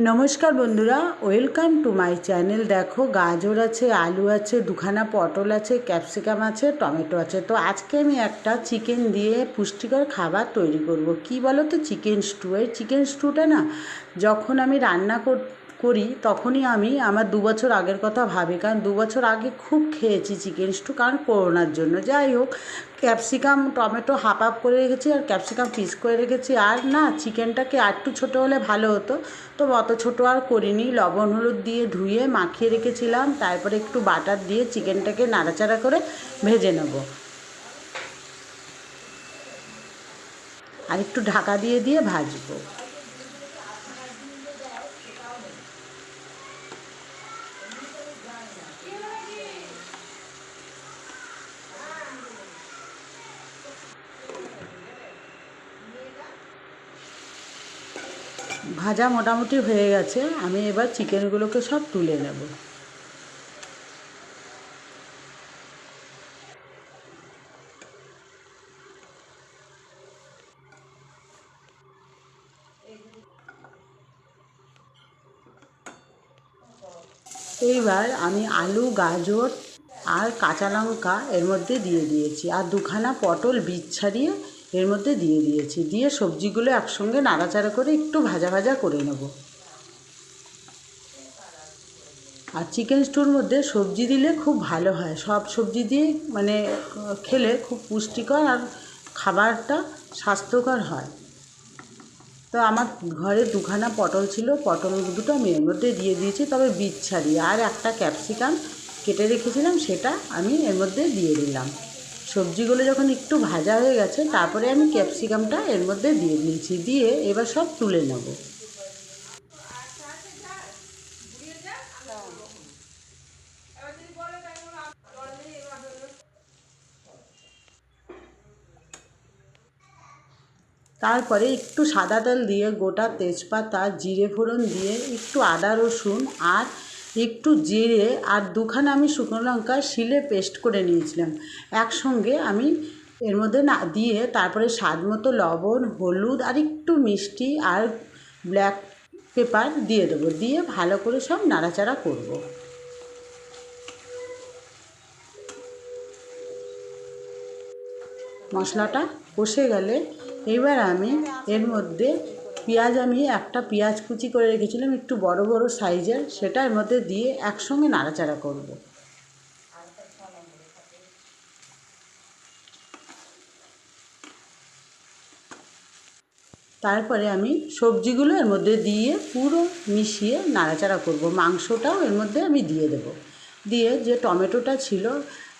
নমস্কার বন্ধুরা, welcome to my channel. দেখো, গাজর আছে, আলু আছে, দুখানা পটল আছে, ক্যাপসিকাম আছে, টমেটো আছে। তো আজকে আমি একটা চিকেন দিয়ে পুষ্টিকর খাবার তৈরি করব। কি বলো তো, চিকেন স্টু। এই চিকেন স্টুটা না, যখন আমি রান্না করি তখনই আমি আমার 2 বছর আগের কথা ভাবি, কারণ 2 বছর আগে খুব খেয়েছি চিকেন স্টু, কারণ করোনার জন্য। যাই হোক, ক্যাপসিকাম টমেটো হাফ হাফ করে রেখেছি আর ক্যাপসিকাম পিস করে রেখেছি। আর না, চিকেনটাকে আরেকটু ছোটো হলে ভালো হতো, তো অত ছোটো আর করিনি। লবণ হলুদ দিয়ে ধুয়ে মাখিয়ে রেখেছিলাম, তারপরে একটু বাটার দিয়ে চিকেনটাকে নাড়াচাড়া করে ভেজে নেব। আর একটু ঢাকা দিয়ে দিয়ে ভাজবো। ভাজা মোটামুটি হয়ে গেছে, আমি এবার চিকেনগুলোকে সব তুলে নেব। এইবার আমি আলু, গাজর আর কাঁচা লঙ্কা এর মধ্যে দিয়ে দিয়েছি, আর দুখানা পটল বীজ ছাড়িয়ে এর মধ্যে দিয়ে দিয়েছি। দিয়ে সবজিগুলো একসঙ্গে নাড়াচাড়া করে একটু ভাজা ভাজা করে নেব। আর চিকেন স্টুর মধ্যে সবজি দিলে খুব ভালো হয়। সব সবজি দিয়ে মানে খেলে খুব পুষ্টিকর আর খাবারটা স্বাস্থ্যকর হয়। তো আমার ঘরে দুখানা পটল ছিল, পটল দুটো আমি এর মধ্যে দিয়ে দিয়েছি, তবে বীজ ছাড়িয়ে। আর একটা ক্যাপসিকাম কেটে রেখেছিলাম, সেটা আমি এর মধ্যে দিয়ে দিলাম। সবজিগুলো যখন একটু ভাজা হয়ে গেছে, তারপরে আমি ক্যাপসিকামটা এর মধ্যে দিয়ে দিয়েছি। দিয়ে এবার সব তুলে নেব। তারপরে একটু সাদা তেল দিয়ে গোটা তেজপাতা, জিরে ফোড়ন দিয়ে একটু আদা রসুন আর একটু জিরে আর দুখানা আমি শুকনো লঙ্কা শিলে পেস্ট করে নিয়েছিলাম, একসঙ্গে আমি এর মধ্যে না দিয়ে তারপরে স্বাদ মতো লবণ, হলুদ আর একটু মিষ্টি আর ব্ল্যাক পেপার দিয়ে দেবো। দিয়ে ভালো করে সব নাড়াচাড়া করব। মশলাটা কষে গেলে এবার আমি এর মধ্যে আমি একটা পেঁয়াজ কুচি করে রেখেছিলাম একটু বড় বড় সাইজের, সেটা এর মধ্যে দিয়ে একসঙ্গে নাড়াচাড়া করব। তারপরে আমি সবজিগুলো এর মধ্যে দিয়ে পুরো মিশিয়ে নাড়াচাড়া করব। মাংসটাও এর মধ্যে আমি দিয়ে দেব। দিয়ে যে টমেটোটা ছিল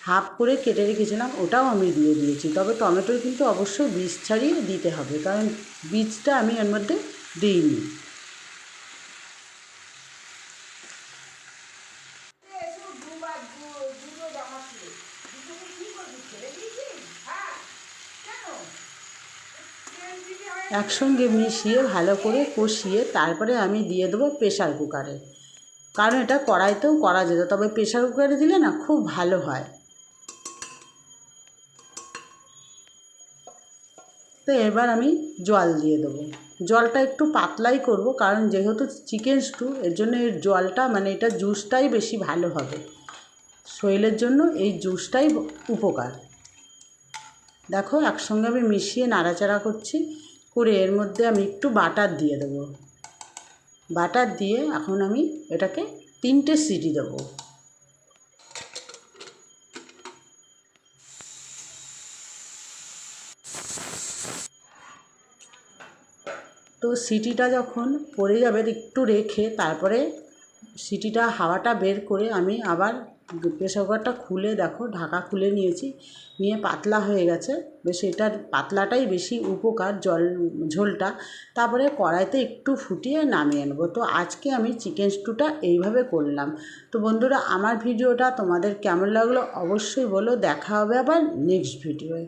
হাফ করে কেটে রেখেছিলাম, ওটাও আমি দিয়ে দিয়েছি। তবে টমেটোর কিন্তু অবশ্যই বীজ ছাড়িয়ে দিতে হবে, কারণ বীজটা আমি এর মধ্যে দিইনি। একসঙ্গে মিশিয়ে ভালো করে কষিয়ে তারপরে আমি দিয়ে দেবো প্রেশার কুকারে, কারণ এটা কড়াইতেও করা যেত, তবে প্রেশার কুকারে দিলে না খুব ভালো হয়। তো এবার আমি জল দিয়ে দেবো। জলটা একটু পাতলাই করব, কারণ যেহেতু চিকেন স্টু, এর জন্য এর জলটা মানে এটা জুসটাই বেশি ভালো হবে। শরীরের জন্য এই জুসটাই উপকার। দেখো, একসঙ্গে আমি মিশিয়ে নাড়াচাড়া করছি, করে এর মধ্যে আমি একটু বাটার দিয়ে দেবো। বাটার দিয়ে এখন আমি এটাকে 3টে সিটি দেবো। তো সিটিটা যখন পড়ে যাবে একটু রেখে তারপরে সিটিটা হাওয়াটা বের করে আমি আবার প্রেসার কুকারটা খুলে দেখো ঢাকা খুলে নিয়েছি, নিয়ে পাতলা হয়ে গেছে বেশ। এটার পাতলাটাই বেশি উপকার, ঝোলটা। তারপরে কড়াইতে একটু ফুটিয়ে নামিয়ে নেবো। তো আজকে আমি চিকেন স্টুটা এইভাবে করলাম। তো বন্ধুরা, আমার ভিডিওটা তোমাদের কেমন লাগলো অবশ্যই বলো। দেখা হবে আবার নেক্সট ভিডিওয়ে।